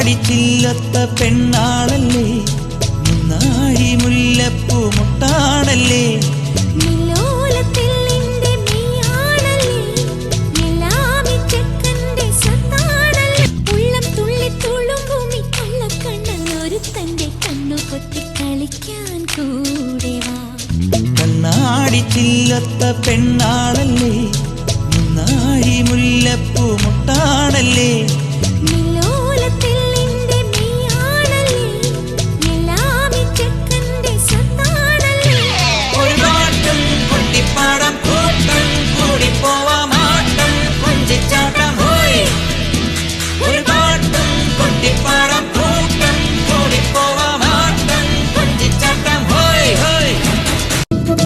ചില്ലത്ത പെണ്ണാളല്ലേ, മുന്നാഴി മുല്ലപ്പൂ മുട്ടാണല്ലേ, കണ്ണാടി ചില്ലത്ത പെണ്ണാളല്ലേ, മുന്നാഴി മുല്ലപ്പൂ മുട്ടാണല്ലേ.